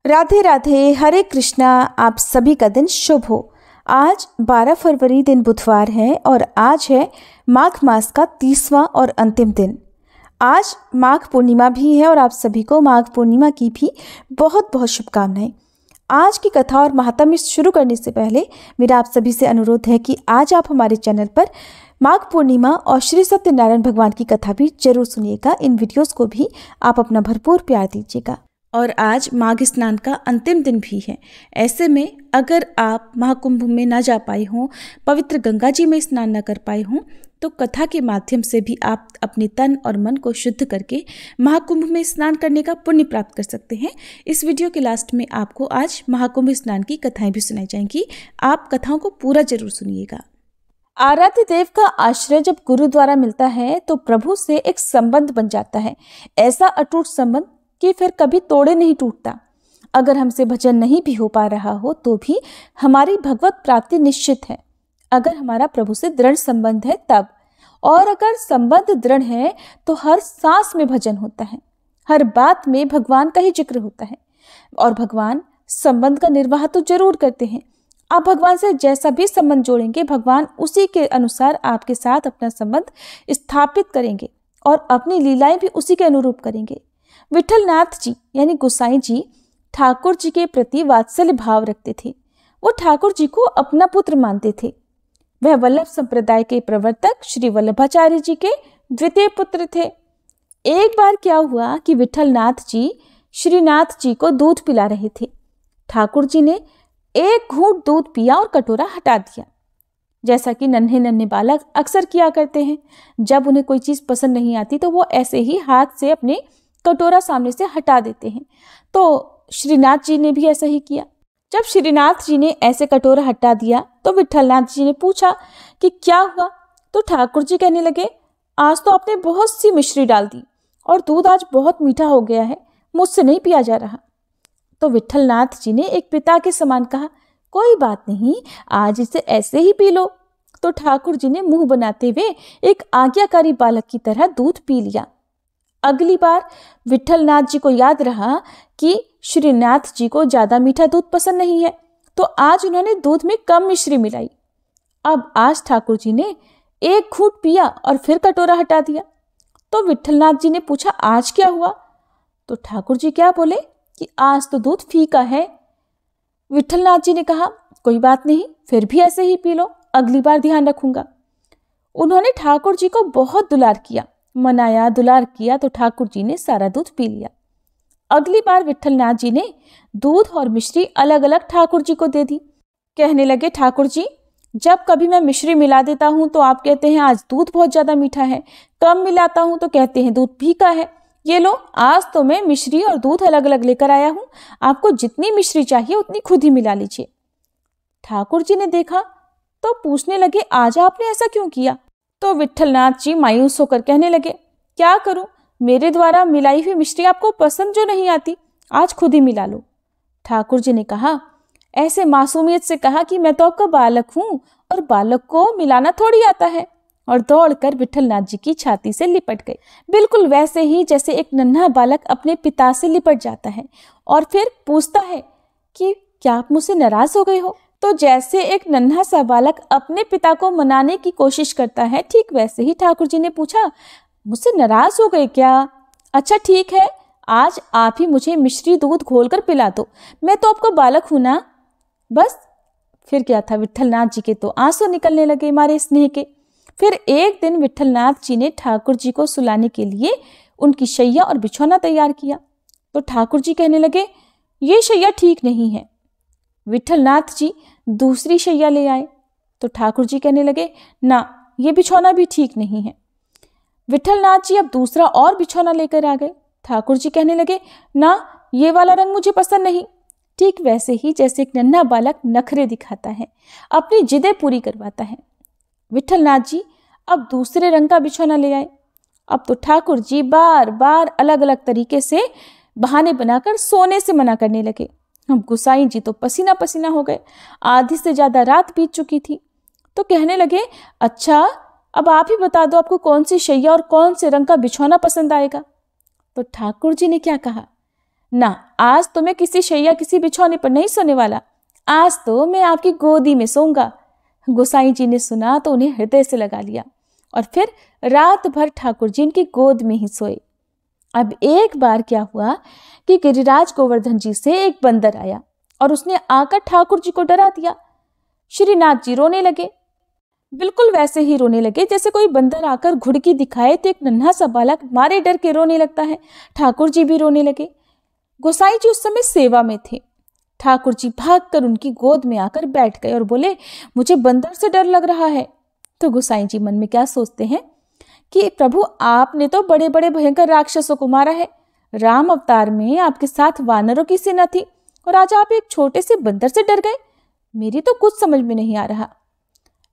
राधे राधे, हरे कृष्णा। आप सभी का दिन शुभ हो। आज 12 फरवरी दिन बुधवार है और आज है माघ मास का 30वां और अंतिम दिन। आज माघ पूर्णिमा भी है और आप सभी को माघ पूर्णिमा की भी बहुत बहुत शुभकामनाएं। आज की कथा और महात्म्य शुरू करने से पहले मेरा आप सभी से अनुरोध है कि आज आप हमारे चैनल पर माघ पूर्णिमा और श्री सत्यनारायण भगवान की कथा भी जरूर सुनिएगा। इन वीडियोस को भी आप अपना भरपूर प्यार दीजिएगा। और आज माघ स्नान का अंतिम दिन भी है। ऐसे में अगर आप महाकुंभ में ना जा पाए हों, पवित्र गंगा जी में स्नान न कर पाए हों, तो कथा के माध्यम से भी आप अपने तन और मन को शुद्ध करके महाकुंभ में स्नान करने का पुण्य प्राप्त कर सकते हैं। इस वीडियो के लास्ट में आपको आज महाकुंभ स्नान की कथाएं भी सुनाई जाएंगी। आप कथाओं को पूरा जरूर सुनिएगा। आराध्य देव का आश्रय जब गुरु द्वारा मिलता है तो प्रभु से एक संबंध बन जाता है। ऐसा अटूट संबंध कि फिर कभी तोड़े नहीं टूटता। अगर हमसे भजन नहीं भी हो पा रहा हो तो भी हमारी भगवत प्राप्ति निश्चित है, अगर हमारा प्रभु से दृढ़ संबंध है तब। और अगर संबंध दृढ़ है तो हर सांस में भजन होता है, हर बात में भगवान का ही जिक्र होता है और भगवान संबंध का निर्वाह तो जरूर करते हैं। आप भगवान से जैसा भी संबंध जोड़ेंगे, भगवान उसी के अनुसार आपके साथ अपना संबंध स्थापित करेंगे और अपनी लीलाएं भी उसी के अनुरूप करेंगे। विठलनाथ जी यानी गोसाई जी ठाकुर जी के प्रति वात्सल्य भाव रखते थे। वो ठाकुर जी को अपना पुत्र मानते थे। वह वल्लभ संप्रदाय के प्रवर्तक श्री वल्लभाचार्य जी के द्वितीय पुत्र थे। एक बार क्या हुआ कि विठलनाथ जी श्रीनाथ जी को दूध पिला रहे थे। ठाकुर जी ने एक घूंट दूध पिया और कटोरा हटा दिया, जैसा कि नन्हे नन्हे बालक अक्सर किया करते हैं। जब उन्हें कोई चीज पसंद नहीं आती तो वो ऐसे ही हाथ से अपने कटोरा सामने से हटा देते हैं। तो श्रीनाथ जी ने भी ऐसा ही किया। जब श्रीनाथ जी ने ऐसे कटोरा हटा दिया तो विठलनाथ जी ने पूछा कि क्या हुआ। तो ठाकुर जी कहने लगे, आज तो आपने बहुत सी मिश्री डाल दी और दूध आज बहुत मीठा हो गया है, मुझसे नहीं पिया जा रहा। तो विठलनाथ जी ने एक पिता के समान कहा, कोई बात नहीं, आज इसे ऐसे ही पी लो। तो ठाकुर जी ने मुंह बनाते हुए एक आज्ञाकारी बालक की तरह दूध पी लिया। अगली बार विठलनाथ जी को याद रहा कि श्रीनाथ जी को ज्यादा मीठा दूध पसंद नहीं है, तो आज उन्होंने दूध में कम मिश्री मिलाई। अब आज ठाकुर जी ने एक घूंट पिया और फिर कटोरा हटा दिया। तो विठलनाथ जी ने पूछा, आज क्या हुआ। तो ठाकुर जी क्या बोले कि आज तो दूध फीका है। विठलनाथ जी ने कहा, कोई बात नहीं, फिर भी ऐसे ही पी लो, अगली बार ध्यान रखूंगा। उन्होंने ठाकुर जी को बहुत दुलार किया, मनाया, दुलार किया, तो ठाकुर जी ने सारा दूध पी लिया। अगली बार विठलनाथ जी ने दूध और मिश्री अलग अलग ठाकुर जी को दे दी। कहने लगे, ठाकुर जी, जब कभी मैं मिश्री मिला देता हूं तो आप कहते हैं आज दूध बहुत ज्यादा मीठा है, कम मिलाता हूं तो कहते हैं दूध फीका है। ये लो, आज तो मैं मिश्री और दूध अलग अलग लेकर आया हूं, आपको जितनी मिश्री चाहिए उतनी खुद ही मिला लीजिए। ठाकुर जी ने देखा तो पूछने लगे, आज आपने ऐसा क्यों किया। तो विठलनाथ जी मायूस होकर कहने लगे, क्या करूं, मेरे द्वारा मिलाई हुई मिश्री आपको पसंद जो नहीं आती, आज खुद ही मिला लो। ठाकुर जी ने कहा, ऐसे मासूमियत से कहा कि मैं तो आपका बालक हूं और बालक को मिलाना थोड़ी आता है, और दौड़कर विठलनाथ जी की छाती से लिपट गए। बिल्कुल वैसे ही जैसे एक नन्हा बालक अपने पिता से लिपट जाता है और फिर पूछता है कि क्या आप मुझसे नाराज हो गए हो। तो जैसे एक नन्हा सा बालक अपने पिता को मनाने की कोशिश करता है, ठीक वैसे ही ठाकुर जी ने पूछा, मुझसे नाराज हो गए क्या। अच्छा ठीक है, आज आप ही मुझे मिश्री दूध घोलकर पिला दो, मैं तो आपका बालक हूं ना। बस फिर क्या था, विठलनाथ जी के तो आंसू निकलने लगे मारे स्नेह के। फिर एक दिन विठलनाथ जी ने ठाकुर जी को सुलाने के लिए उनकी शैया और बिछौना तैयार किया। तो ठाकुर जी कहने लगे, ये शैया ठीक नहीं है। विठलनाथ जी दूसरी शैया ले आए। तो ठाकुर जी कहने लगे, ना, ये बिछौना भी ठीक नहीं है। विठलनाथ जी अब दूसरा और बिछौना लेकर आ गए। ठाकुर जी कहने लगे, ना, ये वाला रंग मुझे पसंद नहीं। ठीक वैसे ही जैसे एक नन्हा बालक नखरे दिखाता है, अपनी जिदें पूरी करवाता है। विठलनाथ जी अब दूसरे रंग का बिछौना ले आए। अब तो ठाकुर जी बार बार अलग अलग तरीके से बहाने बनाकर सोने से मना करने लगे। अब गोसाई जी तो पसीना पसीना हो गए, आधी से ज्यादा रात बीत चुकी थी। तो कहने लगे, अच्छा अब आप ही बता दो आपको कौन सी शैया और कौन से रंग का बिछौना पसंद आएगा। तो ठाकुर जी ने क्या कहा, ना, आज तो मैं किसी शैया किसी बिछौने पर नहीं सोने वाला, आज तो मैं आपकी गोदी में सोऊंगा। गोसाई जी ने सुना तो उन्हें हृदय से लगा लिया और फिर रात भर ठाकुर जी इनकी गोद में ही सोए। अब एक बार क्या हुआ कि गिरिराज गोवर्धन जी से एक बंदर आया और उसने आकर ठाकुर जी को डरा दिया। श्रीनाथ जी रोने लगे, बिल्कुल वैसे ही रोने लगे जैसे कोई बंदर आकर घुड़की दिखाए तो एक नन्हा सा बालक मारे डर के रोने लगता है। ठाकुर जी भी रोने लगे। गोसाई जी उस समय सेवा में थे। ठाकुर जी भागकर उनकी गोद में आकर बैठ गए और बोले, मुझे बंदर से डर लग रहा है। तो गोसाई जी मन में क्या सोचते हैं कि प्रभु, आपने तो बड़े बड़े भयंकर राक्षसों को मारा है, राम अवतार में आपके साथ वानरों की सेना थी और आज आप एक छोटे से बंदर से डर गए। मेरी तो कुछ समझ में नहीं आ रहा।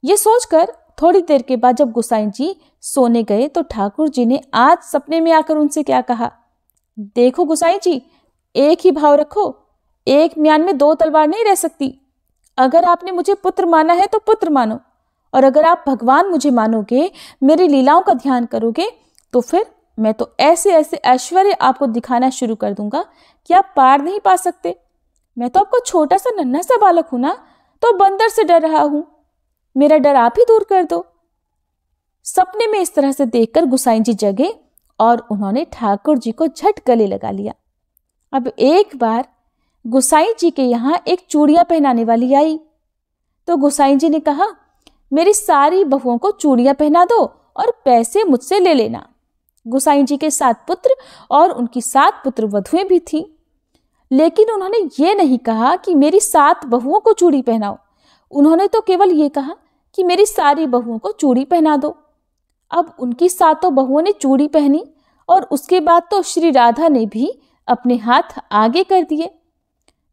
ये सोचकर थोड़ी देर के बाद जब गोसाई जी सोने गए तो ठाकुर जी ने आज सपने में आकर उनसे क्या कहा, देखो गोसाई जी, एक ही भाव रखो, एक म्यान में दो तलवार नहीं रह सकती। अगर आपने मुझे पुत्र माना है तो पुत्र मानो, और अगर आप भगवान मुझे मानोगे, मेरी लीलाओं का ध्यान करोगे, तो फिर मैं तो ऐसे ऐसे ऐश्वर्य आपको दिखाना शुरू कर दूंगा कि आप पार नहीं पा सकते। मैं तो आपको छोटा सा नन्हा सा बालक हूं ना, तो बंदर से डर रहा हूं, मेरा डर आप ही दूर कर दो। सपने में इस तरह से देखकर गोसाई जी जगे और उन्होंने ठाकुर जी को झट गले लगा लिया। अब एक बार गोसाई जी के यहाँ एक चूड़ियां पहनाने वाली आई तो गोसाई जी ने कहा, मेरी सारी बहुओं को चूड़ियां पहना दो और पैसे मुझसे ले लेना। गोसाई जी के 7 पुत्र और उनकी 7 पुत्र वधुएं भी थीं, लेकिन उन्होंने ये नहीं कहा कि मेरी 7 बहुओं को चूड़ी पहनाओ। उन्होंने तो केवल ये कहा कि मेरी सारी बहुओं को चूड़ी पहना दो। अब उनकी 7 बहुओं ने चूड़ी पहनी और उसके बाद तो श्री राधा ने भी अपने हाथ आगे कर दिए।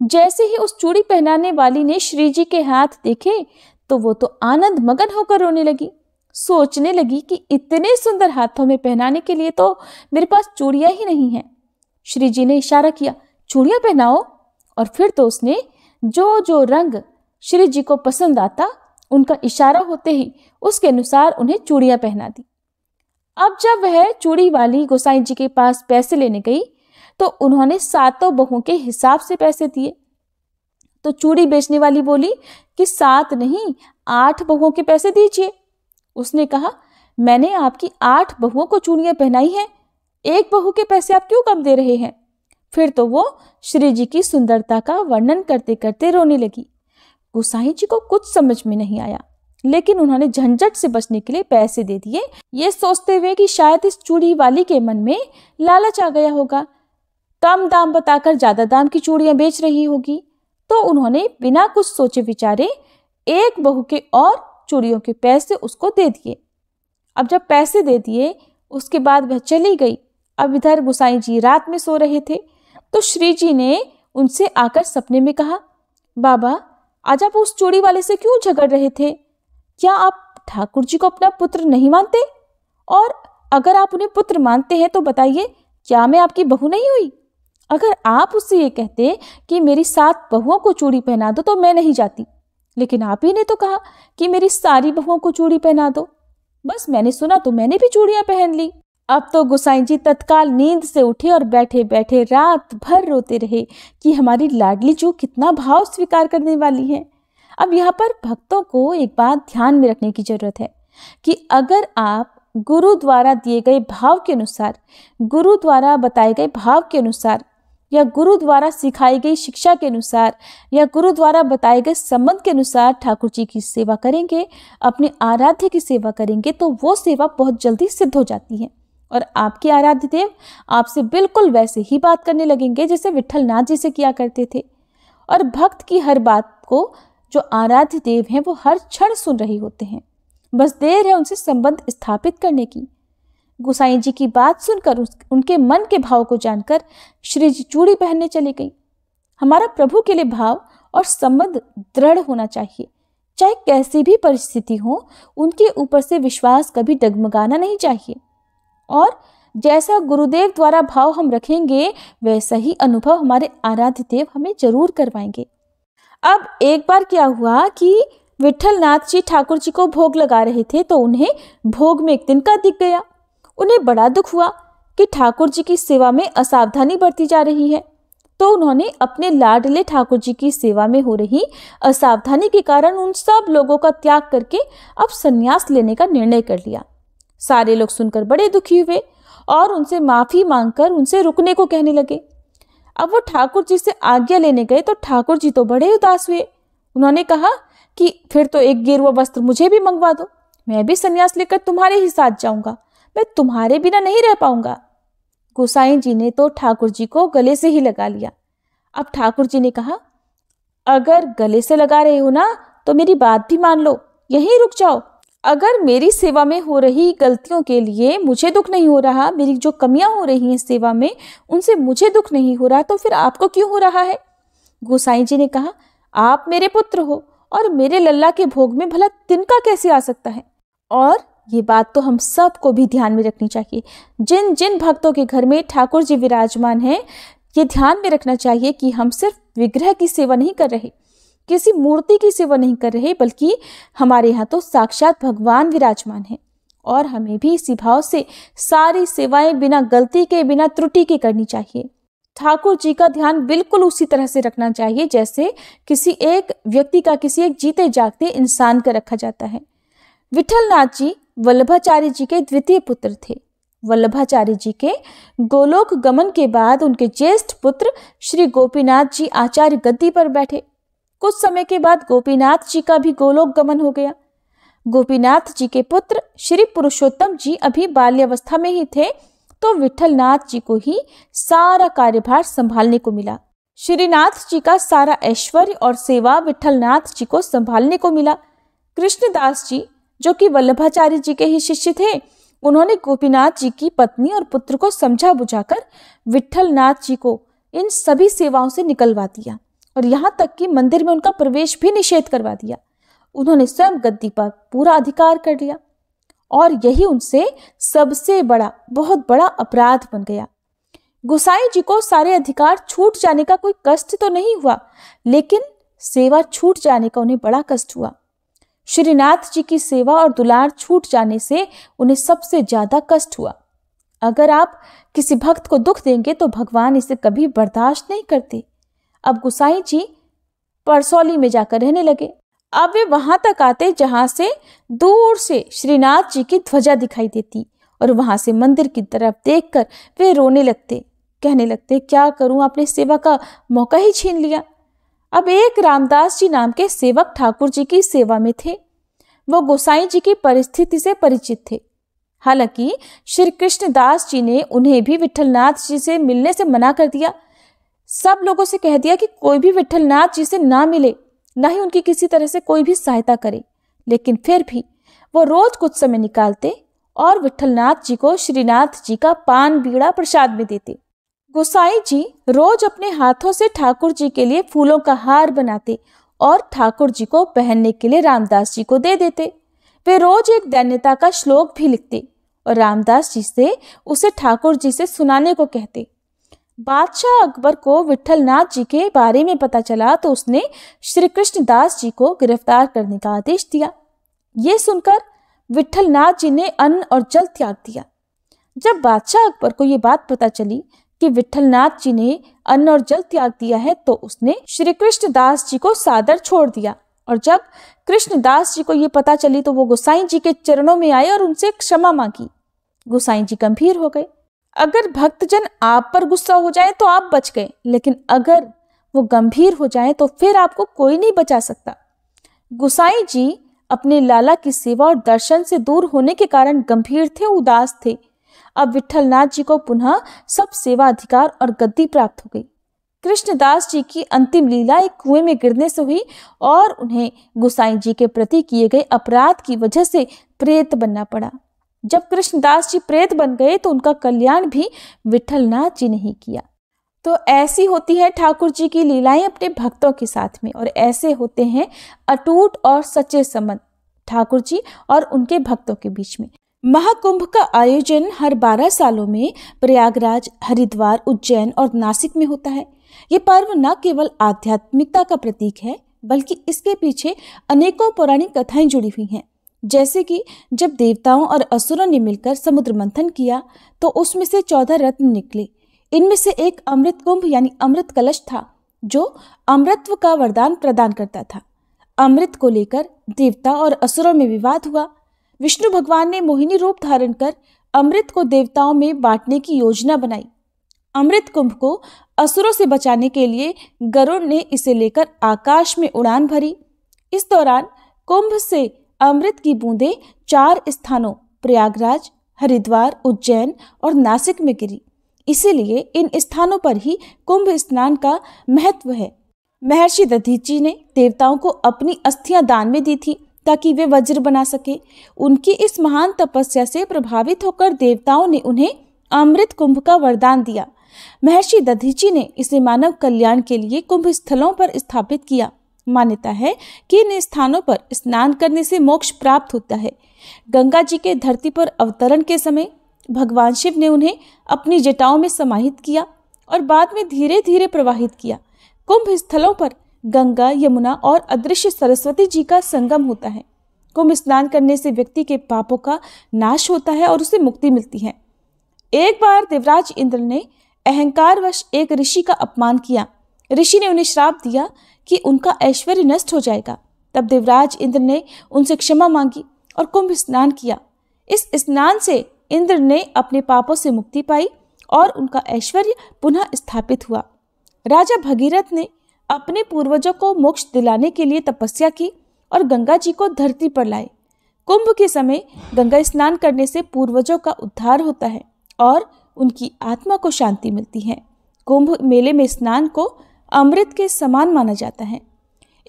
जैसे ही उस चूड़ी पहनाने वाली ने श्री जी के हाथ देखे तो वो तो आनंद मगन होकर रोने लगी। सोचने लगी कि इतने सुंदर हाथों में पहनाने के लिए तो मेरे पास चूड़ियां ही नहीं हैं। श्री जी ने इशारा किया, चूड़ियां पहनाओ, और फिर तो उसने जो जो रंग श्री जी को पसंद आता उनका इशारा होते ही उसके अनुसार उन्हें चूड़ियां पहना दी। अब जब वह चूड़ी वाली गोसाई जी के पास पैसे लेने गई तो उन्होंने 7 बहुओं के हिसाब से पैसे दिए। तो चूड़ी बेचने वाली बोली कि 7 नहीं 8 बहुओं के पैसे दीजिए। उसने कहा, मैंने आपकी 8 बहुओं को चूड़ियां पहनाई हैं, एक बहू के पैसे आप क्यों कम दे रहे हैं। फिर तो वो श्री जी की सुंदरता का वर्णन करते करते रोने लगी। गोसाई जी को कुछ समझ में नहीं आया, लेकिन उन्होंने झंझट से बचने के लिए पैसे दे दिए, ये सोचते हुए कि शायद इस चूड़ी वाली के मन में लालच आ गया होगा, कम दाम बताकर ज्यादा दाम की चूड़ियां बेच रही होगी। तो उन्होंने बिना कुछ सोचे विचारे एक बहू के और चूड़ियों के पैसे उसको दे दिए। अब जब पैसे दे दिए उसके बाद वह चली गई। अब इधर गोसाई जी रात में सो रहे थे तो श्री जी ने उनसे आकर सपने में कहा, बाबा, आज आप उस चूड़ी वाले से क्यों झगड़ रहे थे? क्या आप ठाकुर जी को अपना पुत्र नहीं मानते? और अगर आप उन्हें पुत्र मानते हैं तो बताइए, क्या मैं आपकी बहू नहीं हुई? अगर आप उससे ये कहते कि मेरी 7 बहुओं को चूड़ी पहना दो तो मैं नहीं जाती, लेकिन आप ही ने तो कहा कि मेरी सारी बहुओं को चूड़ी पहना दो। बस मैंने सुना तो मैंने भी चूड़ियां पहन ली। अब तो गोसाई जी तत्काल नींद से उठे और बैठे बैठे रात भर रोते रहे कि हमारी लाडली जो कितना भाव स्वीकार करने वाली है। अब यहाँ पर भक्तों को एक बात ध्यान में रखने की जरूरत है कि अगर आप गुरु द्वारा दिए गए भाव के अनुसार, गुरु द्वारा बताए गए भाव के अनुसार, या गुरु द्वारा सिखाई गई शिक्षा के अनुसार, या गुरु द्वारा बताए गए संबंध के अनुसार ठाकुर जी की सेवा करेंगे, अपने आराध्य की सेवा करेंगे, तो वो सेवा बहुत जल्दी सिद्ध हो जाती है और आपके आराध्य देव आपसे बिल्कुल वैसे ही बात करने लगेंगे जैसे विट्ठल नाथ जी से किया करते थे। और भक्त की हर बात को जो आराध्य देव हैं वो हर क्षण सुन रहे होते हैं, बस देर है उनसे संबंध स्थापित करने की। गोसाई जी की बात सुनकर उनके मन के भाव को जानकर श्री जी चूड़ी पहनने चली गई। हमारा प्रभु के लिए भाव और संबंध दृढ़ होना चाहिए, चाहे कैसी भी परिस्थिति हो, उनके ऊपर से विश्वास कभी डगमगाना नहीं चाहिए। और जैसा गुरुदेव द्वारा भाव हम रखेंगे वैसा ही अनुभव हमारे आराध्य देव हमें जरूर करवाएंगे। अब एक बार क्या हुआ कि विट्ठल नाथ जी ठाकुर जी को भोग लगा रहे थे तो उन्हें भोग में एक तिनका दिख गया। उन्हें बड़ा दुख हुआ कि ठाकुर जी की सेवा में असावधानी बरती जा रही है। तो उन्होंने अपने लाडले ठाकुर जी की सेवा में हो रही असावधानी के कारण उन सब लोगों का त्याग करके अब संन्यास लेने का निर्णय कर लिया। सारे लोग सुनकर बड़े दुखी हुए और उनसे माफी मांगकर उनसे रुकने को कहने लगे। अब वो ठाकुर जी से आज्ञा लेने गए तो ठाकुर जी तो बड़े उदास हुए। उन्होंने कहा कि फिर तो एक गेरुआ वस्त्र मुझे भी मंगवा दो, मैं भी संन्यास लेकर तुम्हारे ही साथ जाऊंगा, मैं तुम्हारे बिना नहीं रह पाऊंगा। गोसाई जी ने तो ठाकुर जी को गले से ही लगा लिया। अब ठाकुर जी ने कहा, अगर गले से लगा रहे हो ना तो मेरी बात भी मान लो, यहीं रुक जाओ। अगर मेरी सेवा में हो रही गलतियों के लिए मुझे दुख नहीं हो रहा, मेरी जो कमियां हो रही हैं सेवा में उनसे मुझे दुख नहीं हो रहा, तो फिर आपको क्यों हो रहा है? गोसाई जी ने कहा, आप मेरे पुत्र हो और मेरे लल्ला के भोग में भला तिनका कैसे आ सकता है? और ये बात तो हम सबको भी ध्यान में रखनी चाहिए। जिन जिन भक्तों के घर में ठाकुर जी विराजमान हैं, ये ध्यान में रखना चाहिए कि हम सिर्फ विग्रह की सेवा नहीं कर रहे, किसी मूर्ति की सेवा नहीं कर रहे, बल्कि हमारे यहाँ तो साक्षात भगवान विराजमान हैं। और हमें भी इसी भाव से सारी सेवाएं बिना गलती के, बिना त्रुटि के करनी चाहिए। ठाकुर जी का ध्यान बिल्कुल उसी तरह से रखना चाहिए जैसे किसी एक व्यक्ति का किसी एक जीते जागते इंसान का रखा जाता है। विठलनाथ जी वल्लभाचार्य जी के द्वितीय पुत्र थे। वल्लभाचार्य जी के गोलोक गमन के बाद उनके ज्येष्ठ पुत्र श्री गोपीनाथ जी आचार्य गद्दी पर बैठे। कुछ समय के बाद गोपीनाथ जी का भी गोलोक गमन हो गया। गोपीनाथ जी के पुत्र श्री पुरुषोत्तम जी अभी बाल्यावस्था में ही थे तो विठलनाथ जी को ही सारा कार्यभार संभालने को मिला। श्रीनाथ जी का सारा ऐश्वर्य और सेवा विठलनाथ जी को संभालने को मिला। कृष्णदास जी जो कि वल्लभाचार्य जी के ही शिष्य थे, उन्होंने गोपीनाथ जी की पत्नी और पुत्र को समझा बुझाकर विठलनाथ जी को इन सभी सेवाओं से निकलवा दिया और यहाँ तक कि मंदिर में उनका प्रवेश भी निषेध करवा दिया। उन्होंने स्वयं गद्दी पर पूरा अधिकार कर लिया और यही उनसे सबसे बड़ा, बहुत बड़ा अपराध बन गया। गोसाई जी को सारे अधिकार छूट जाने का कोई कष्ट तो नहीं हुआ, लेकिन सेवा छूट जाने का उन्हें बड़ा कष्ट हुआ। श्रीनाथ जी की सेवा और दुलार छूट जाने से उन्हें सबसे ज्यादा कष्ट हुआ। अगर आप किसी भक्त को दुख देंगे तो भगवान इसे कभी बर्दाश्त नहीं करते। अब गोसाई जी परसौली में जाकर रहने लगे। अब वे वहां तक आते जहां से दूर से श्रीनाथ जी की ध्वजा दिखाई देती और वहां से मंदिर की तरफ देखकर वे रोने लगते, कहने लगते, क्या करूं, आपने सेवा का मौका ही छीन लिया। अब एक रामदास जी नाम के सेवक ठाकुर जी की सेवा में थे। वो गोसाई जी की परिस्थिति से परिचित थे। हालांकि श्री कृष्णदास जी ने उन्हें भी विठलनाथ जी से मिलने से मना कर दिया। सब लोगों से कह दिया कि कोई भी विठलनाथ जी से ना मिले, ना ही उनकी किसी तरह से कोई भी सहायता करे। लेकिन फिर भी वो रोज कुछ समय निकालते और विठलनाथ जी को श्रीनाथ जी का पान बीड़ा प्रसाद में देते। गोसाई जी रोज अपने हाथों से ठाकुर जी के लिए फूलों का हार बनाते और ठाकुर जी को पहनने के लिए रामदास जी को दे देते। वे रोज एक दैन्यता का श्लोक भी लिखते और रामदास जी से उसे ठाकुर जी से सुनाने को कहते। बादशाह अकबर को विठलनाथ जी के बारे में पता चला तो उसने श्री कृष्णदास जी को गिरफ्तार करने का आदेश दिया। ये सुनकर विठलनाथ जी ने अन्न और जल त्याग दिया। जब बादशाह अकबर को ये बात पता चली कि विठलनाथ जी ने अन्न और जल त्याग दिया है तो उसने श्री कृष्णदास जी को सादर छोड़ दिया। और जब कृष्णदास जी को ये पता चली तो वो गोसाई जी के चरणों में आए और उनसे क्षमा मांगी। गोसाई जी गंभीर हो गए। अगर भक्तजन आप पर गुस्सा हो जाए तो आप बच गए, लेकिन अगर वो गंभीर हो जाए तो फिर आपको कोई नहीं बचा सकता। गोसाई जी अपने लाला की सेवा और दर्शन से दूर होने के कारण गंभीर थे, उदास थे। अब विठलनाथ जी को पुनः सब सेवा अधिकार और गद्दी प्राप्त हो गई। कृष्णदास जी की अंतिम लीला एक कुएं में गिरने से हुई और उन्हें गोसाई जी के प्रति किए गए अपराध की वजह से प्रेत बनना पड़ा। जब कृष्णदास जी प्रेत बन गए तो उनका कल्याण भी विठलनाथ जी ने ही किया। तो ऐसी होती है ठाकुर जी की लीलाएं अपने भक्तों के साथ में, और ऐसे होते हैं अटूट और सच्चे संबंध ठाकुर जी और उनके भक्तों के बीच में। महाकुंभ का आयोजन हर 12 सालों में प्रयागराज, हरिद्वार, उज्जैन और नासिक में होता है। ये पर्व न केवल आध्यात्मिकता का प्रतीक है बल्कि इसके पीछे अनेकों पौराणिक कथाएं जुड़ी हुई हैं। जैसे कि जब देवताओं और असुरों ने मिलकर समुद्र मंथन किया तो उसमें से 14 रत्न निकले। इनमें से एक अमृत कुंभ यानी अमृत कलश था, जो अमृतत्व का वरदान प्रदान करता था। अमृत को लेकर देवता और असुरों में विवाद हुआ। विष्णु भगवान ने मोहिनी रूप धारण कर अमृत को देवताओं में बांटने की योजना बनाई। अमृत कुंभ को असुरों से बचाने के लिए गरुड़ ने इसे लेकर आकाश में उड़ान भरी। इस दौरान कुंभ से अमृत की बूंदें 4 स्थानों प्रयागराज, हरिद्वार, उज्जैन और नासिक में गिरी। इसीलिए इन स्थानों पर ही कुंभ स्नान का महत्व है। महर्षि दधीचि ने देवताओं को अपनी अस्थियां दान में दी थी ताकि वे वज्र बना सके। उनकी इस महान तपस्या से प्रभावित होकर देवताओं ने उन्हें अमृत कुंभ का वरदान दिया। महर्षि दधीचि ने इसे मानव कल्याण के लिए कुंभ स्थलों पर स्थापित किया। मान्यता है कि इन स्थानों पर स्नान करने से मोक्ष प्राप्त होता है। गंगा जी के धरती पर अवतरण के समय भगवान शिव ने उन्हें अपनी जटाओं में समाहित किया और बाद में धीरे धीरे प्रवाहित किया। कुंभ स्थलों पर गंगा, यमुना और अदृश्य सरस्वती जी का संगम होता है। कुंभ स्नान करने से व्यक्ति के पापों का नाश होता है और उसे मुक्ति मिलती है। एक बार देवराज इंद्र ने अहंकारवश एक ऋषि का अपमान किया। ऋषि ने उन्हें श्राप दिया कि उनका ऐश्वर्य नष्ट हो जाएगा। तब देवराज इंद्र ने उनसे क्षमा मांगी और कुंभ स्नान किया। इस स्नान से इंद्र ने अपने पापों से मुक्ति पाई और उनका ऐश्वर्य पुनः स्थापित हुआ। राजा भगीरथ ने अपने पूर्वजों को मोक्ष दिलाने के लिए तपस्या की और गंगा जी को धरती पर लाए। कुंभ के समय गंगा स्नान करने से पूर्वजों का उद्धार होता है और उनकी आत्मा को शांति मिलती है। कुंभ मेले में स्नान को अमृत के समान माना जाता है।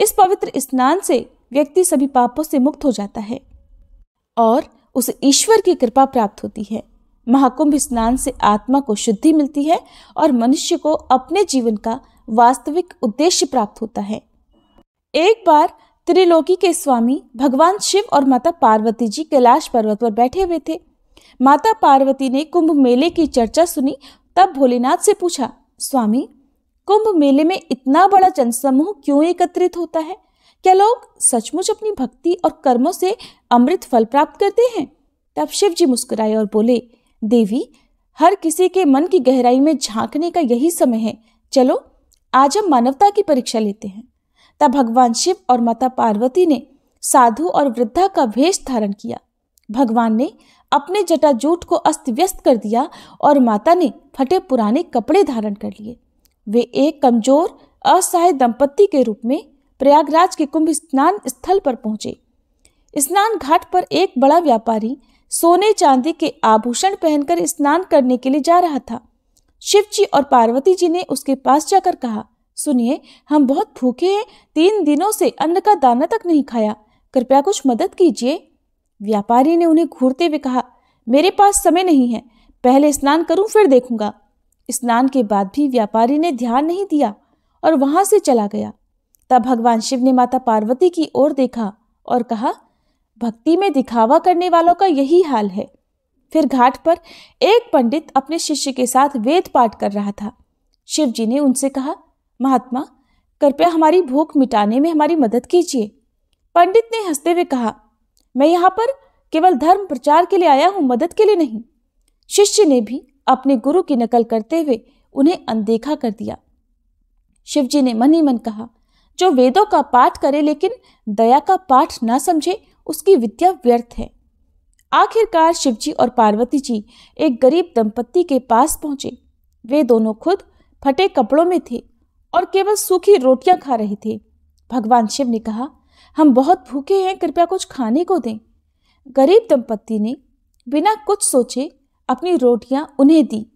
इस पवित्र स्नान से व्यक्ति सभी पापों से मुक्त हो जाता है और उसे ईश्वर की कृपा प्राप्त होती है। महाकुंभ स्नान से आत्मा को शुद्धि मिलती है और मनुष्य को अपने जीवन का वास्तविक उद्देश्य प्राप्त होता है। एक बार त्रिलोकी के स्वामी भगवान शिव और माता पार्वती जी कैलाश पर्वत पर बैठे हुए थे। माता पार्वती ने कुंभ मेले की चर्चा सुनी। तब भोलेनाथ से पूछा, स्वामी, कुंभ मेले में इतना बड़ा जनसमूह क्यों एकत्रित होता है? क्या लोग सचमुच अपनी भक्ति और कर्मों से अमृत फल प्राप्त करते हैं? तब शिव जी मुस्कुराए और बोले, देवी, हर किसी के मन की गहराई में झांकने का यही समय है। चलो आज हम मानवता की परीक्षा लेते हैं। तब भगवान शिव और माता पार्वती ने साधु और वृद्धा का वेश धारण किया। भगवान ने अपने जटाजूट को अस्त व्यस्त कर दिया और माता ने फटे पुराने कपड़े धारण कर लिए। वे एक कमजोर असहाय दंपत्ति के रूप में प्रयागराज के कुंभ स्नान स्थल पर पहुंचे। स्नान घाट पर एक बड़ा व्यापारी सोने चांदी के आभूषण पहनकर स्नान करने के लिए जा रहा था। शिव जी और पार्वती जी ने उसके पास जाकर कहा, सुनिए, हम बहुत भूखे हैं, 3 दिनों से अन्न का दाना तक नहीं खाया, कृपया कुछ मदद कीजिए। व्यापारी ने उन्हें घूरते हुए कहा, मेरे पास समय नहीं है, पहले स्नान करूं फिर देखूंगा। स्नान के बाद भी व्यापारी ने ध्यान नहीं दिया और वहां से चला गया। तब भगवान शिव ने माता पार्वती की ओर देखा और कहा, भक्ति में दिखावा करने वालों का यही हाल है। फिर घाट पर एक पंडित अपने शिष्य के साथ वेद पाठ कर रहा था। शिव जी ने उनसे कहा, महात्मा, कृपया हमारी भूख मिटाने में हमारी मदद कीजिए। पंडित ने हंसते हुए कहा, मैं यहाँ पर केवल धर्म प्रचार के लिए आया हूँ, मदद के लिए नहीं। शिष्य ने भी अपने गुरु की नकल करते हुए उन्हें अनदेखा कर दिया। शिव जी ने मन ही मन कहा, जो वेदों का पाठ करे लेकिन दया का पाठ ना समझे, उसकी विद्या व्यर्थ है। आखिरकार शिवजी और पार्वती जी एक गरीब दंपत्ति के पास पहुंचे। वे दोनों खुद फटे कपड़ों में थे और केवल सूखी रोटियां खा रहे थे। भगवान शिव ने कहा, हम बहुत भूखे हैं, कृपया कुछ खाने को दें। गरीब दंपत्ति ने बिना कुछ सोचे अपनी रोटियां उन्हें दी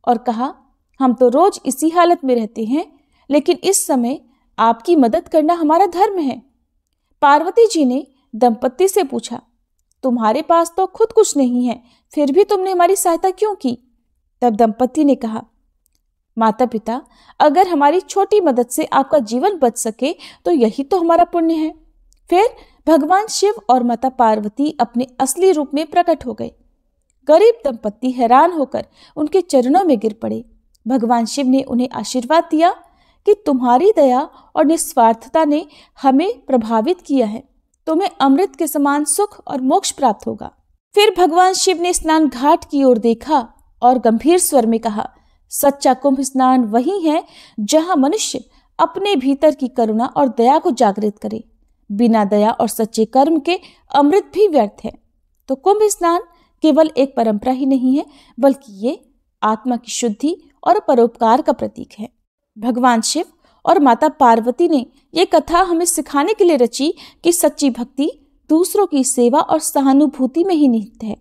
और कहा, हम तो रोज इसी हालत में रहते हैं, लेकिन इस समय आपकी मदद करना हमारा धर्म है। पार्वती जी ने दंपत्ति से पूछा, तुम्हारे पास तो खुद कुछ नहीं है, फिर भी तुमने हमारी सहायता क्यों की? तब दंपत्ति ने कहा, माता पिता, अगर हमारी छोटी मदद से आपका जीवन बच सके तो यही तो हमारा पुण्य है। फिर भगवान शिव और माता पार्वती अपने असली रूप में प्रकट हो गए। गरीब दंपत्ति हैरान होकर उनके चरणों में गिर पड़े। भगवान शिव ने उन्हें आशीर्वाद दिया कि तुम्हारी दया और निस्वार्थता ने हमें प्रभावित किया है, तुम्हें अमृत के समान सुख और मोक्ष प्राप्त होगा। फिर भगवान शिव ने स्नान घाट की ओर देखा और गंभीर स्वर में कहा, सच्चा कुंभ स्नान वही है जहां मनुष्य अपने भीतर की करुणा और दया को जागृत करे। बिना दया और सच्चे कर्म के अमृत भी व्यर्थ है। तो कुंभ स्नान केवल एक परंपरा ही नहीं है, बल्कि ये आत्मा की शुद्धि और परोपकार का प्रतीक है। भगवान शिव और माता पार्वती ने ये कथा हमें सिखाने के लिए रची कि सच्ची भक्ति दूसरों की सेवा और सहानुभूति में ही निहित है।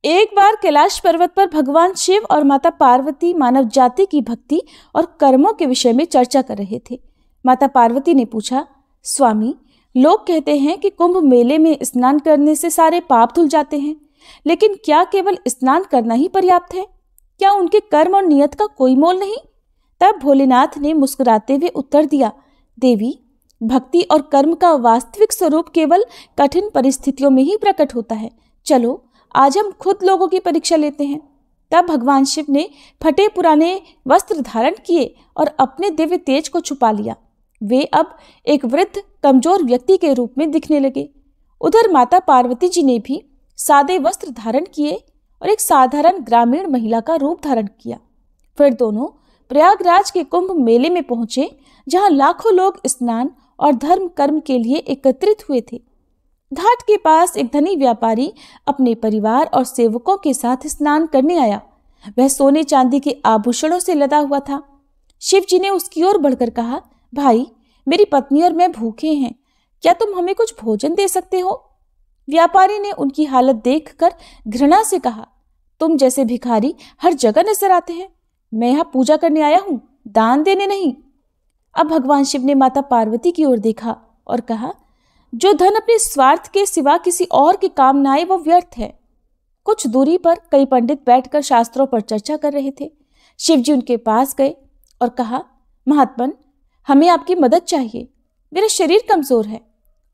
एक बार कैलाश पर्वत पर भगवान शिव और माता पार्वती मानव जाति की भक्ति और कर्मों के विषय में चर्चा कर रहे थे। माता पार्वती ने पूछा, स्वामी, लोग कहते हैं कि कुंभ मेले में स्नान करने से सारे पाप धुल जाते हैं, लेकिन क्या केवल स्नान करना ही पर्याप्त है? क्या उनके कर्म और नियत का कोई मोल नहीं? तब भोलेनाथ ने मुस्कुराते हुए उत्तर दिया, देवी, भक्ति और कर्म का वास्तविक स्वरूप केवल कठिन परिस्थितियों में ही प्रकट होता है। चलो आज हम खुद लोगों की परीक्षा लेते हैं। तब भगवान शिव ने फटे पुराने वस्त्र धारण किए और अपने दिव्य तेज को छुपा लिया। वे अब एक वृद्ध कमजोर व्यक्ति के रूप में दिखने लगे। उधर माता पार्वती जी ने भी सादे वस्त्र धारण किए और एक साधारण ग्रामीण महिला का रूप धारण किया। फिर दोनों प्रयागराज के कुंभ मेले में पहुंचे, जहां लाखों लोग स्नान और धर्म कर्म के लिए एकत्रित हुए थे। घाट के पास एक धनी व्यापारी अपने परिवार और सेवकों के साथ स्नान करने आया। वह सोने चांदी के आभूषणों से लदा हुआ था। शिव जी ने उसकी ओर बढ़कर कहा, भाई, मेरी पत्नी और मैं भूखे हैं, क्या तुम हमें कुछ भोजन दे सकते हो? व्यापारी ने उनकी हालत देखकर घृणा से कहा, तुम जैसे भिखारी हर जगह नजर आते हैं। मैं यहाँ पूजा करने आया हूँ, दान देने नहीं। अब भगवान शिव ने माता पार्वती की ओर देखा और कहा, जो धन अपने स्वार्थ के सिवा किसी और के काम न आए वो व्यर्थ है। कुछ दूरी पर कई पंडित बैठकर शास्त्रों पर चर्चा कर रहे थे। शिव जी उनके पास गए और कहा, महात्मन, हमें आपकी मदद चाहिए। मेरा शरीर कमजोर है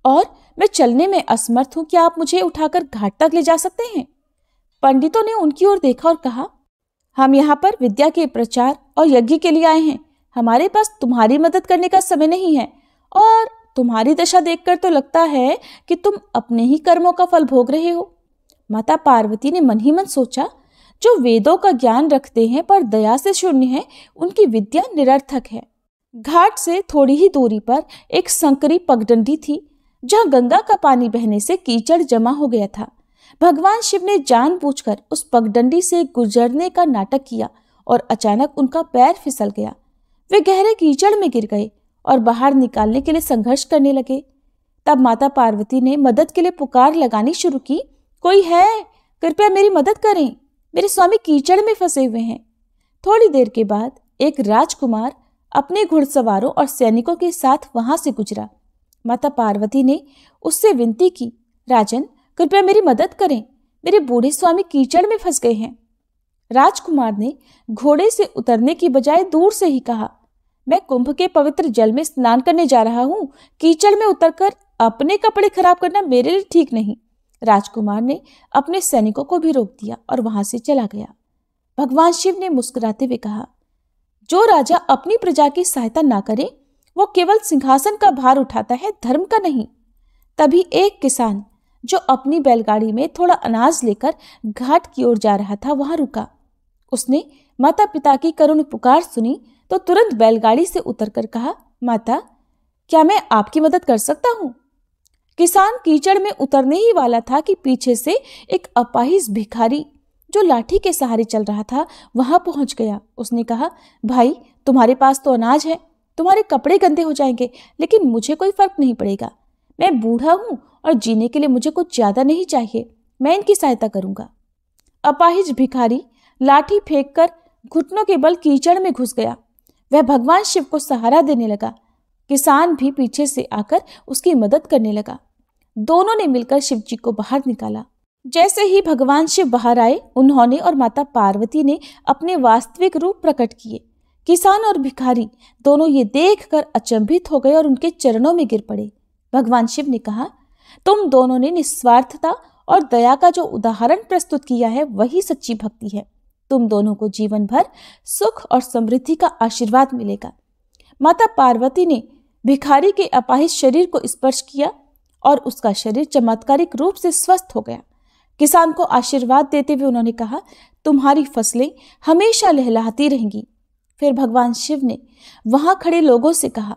और मैं चलने में असमर्थ हूं। क्या आप मुझे उठाकर घाट तक ले जा सकते हैं? पंडितों ने उनकी ओर देखा और कहा, हम यहाँ पर विद्या के प्रचार और यज्ञ के लिए आए हैं। हमारे पास तुम्हारी मदद करने का समय नहीं है, और तुम्हारी दशा देखकर तो लगता है कि तुम अपने ही कर्मों का फल भोग रहे हो। माता पार्वती ने मन ही मन सोचा, जो वेदों का ज्ञान रखते हैं पर दया से शून्य है, उनकी विद्या निरर्थक है। घाट से थोड़ी ही दूरी पर एक संकरी पगडंडी थी, जहां गंगा का पानी बहने से कीचड़ जमा हो गया था। भगवान शिव ने जानबूझकर उस पगडंडी से गुजरने का नाटक किया और अचानक उनका पैर फिसल गया। वे गहरे कीचड़ में गिर गए और बाहर निकालने के लिए संघर्ष करने लगे। तब माता पार्वती ने मदद के लिए पुकार लगानी शुरू की, कोई है? कृपया मेरी मदद करें, मेरे स्वामी कीचड़ में फंसे हुए हैं। थोड़ी देर के बाद एक राजकुमार अपने घुड़सवारों और सैनिकों के साथ वहां से गुजरा। माता पार्वती ने उससे विनती की, राजन, कृपया मेरी मदद करें, मेरे बूढ़े स्वामी कीचड़ में फंस गए हैं। राजकुमार ने घोड़े से उतरने की बजाय दूर से ही कहा, मैं कुंभ के पवित्र जल में स्नान करने जा रहा हूँ, कीचड़ में उतरकर अपने कपड़े खराब करना मेरे लिए ठीक नहीं। राजकुमार ने अपने सैनिकों को भी रोक दिया और वहां से चला गया। भगवान शिव ने मुस्कुराते हुए कहा, जो राजा अपनी प्रजा की सहायता ना करे वो केवल सिंहासन का भार उठाता है, धर्म का नहीं। तभी एक किसान जो अपनी बैलगाड़ी में थोड़ा अनाज लेकर घाट की ओर जा रहा था वहां रुका। उसने माता पिता की करुण पुकार सुनी तो तुरंत बैलगाड़ी से उतरकर कहा, माता, क्या मैं आपकी मदद कर सकता हूँ? किसान कीचड़ में उतरने ही वाला था कि पीछे से एक अपाहिज भिखारी जो लाठी के सहारे चल रहा था वहां पहुंच गया। उसने कहा, भाई, तुम्हारे पास तो अनाज है, तुम्हारे कपड़े गंदे हो जाएंगे, लेकिन मुझे कोई फर्क नहीं पड़ेगा। मैं बूढ़ा हूं और जीने के लिए मुझे कुछ ज्यादा नहीं चाहिए, मैं इनकी सहायता करूंगा। अपाहिज भिखारी लाठी फेंककर घुटनों के बल कीचड़ में घुस गया। वह भगवान शिव को सहारा देने लगा। किसान भी पीछे से आकर उसकी मदद करने लगा। दोनों ने मिलकर शिव जी को बाहर निकाला। जैसे ही भगवान शिव बाहर आए, उन्होंने और माता पार्वती ने अपने वास्तविक रूप प्रकट किए। किसान और भिखारी दोनों ये देखकर अचंभित हो गए और उनके चरणों में गिर पड़े। भगवान शिव ने कहा, तुम दोनों ने निस्वार्थता और दया का जो उदाहरण प्रस्तुत किया है वही सच्ची भक्ति है। तुम दोनों को जीवन भर सुख और समृद्धि का आशीर्वाद मिलेगा। माता पार्वती ने भिखारी के अपाहिज शरीर को स्पर्श किया और उसका शरीर चमत्कारिक रूप से स्वस्थ हो गया। किसान को आशीर्वाद देते हुए उन्होंने कहा, तुम्हारी फसलें हमेशा लहलहाती रहेंगी। फिर भगवान शिव ने वहां खड़े लोगों से कहा,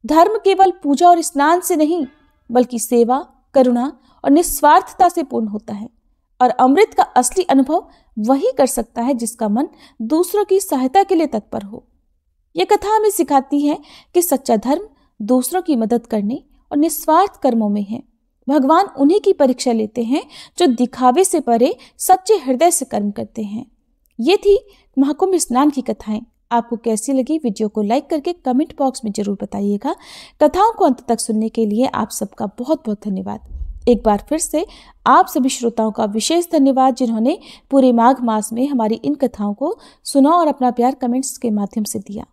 धर्म केवल पूजा और स्नान से नहीं बल्कि सेवा, करुणा और निस्वार्थता से पूर्ण होता है, और अमृत का असली अनुभव वही कर सकता है जिसका मन दूसरों की सहायता के लिए तत्पर हो। यह कथा हमें सिखाती है कि सच्चा धर्म दूसरों की मदद करने और निस्वार्थ कर्मों में है। भगवान उन्हीं की परीक्षा लेते हैं जो दिखावे से परे सच्चे हृदय से कर्म करते हैं। ये थी महाकुंभ स्नान की कथाएं। आपको कैसी लगी? वीडियो को लाइक करके कमेंट बॉक्स में जरूर बताइएगा। कथाओं को अंत तक सुनने के लिए आप सबका बहुत बहुत धन्यवाद। एक बार फिर से आप सभी श्रोताओं का विशेष धन्यवाद जिन्होंने पूरे माघ मास में हमारी इन कथाओं को सुना और अपना प्यार कमेंट्स के माध्यम से दिया।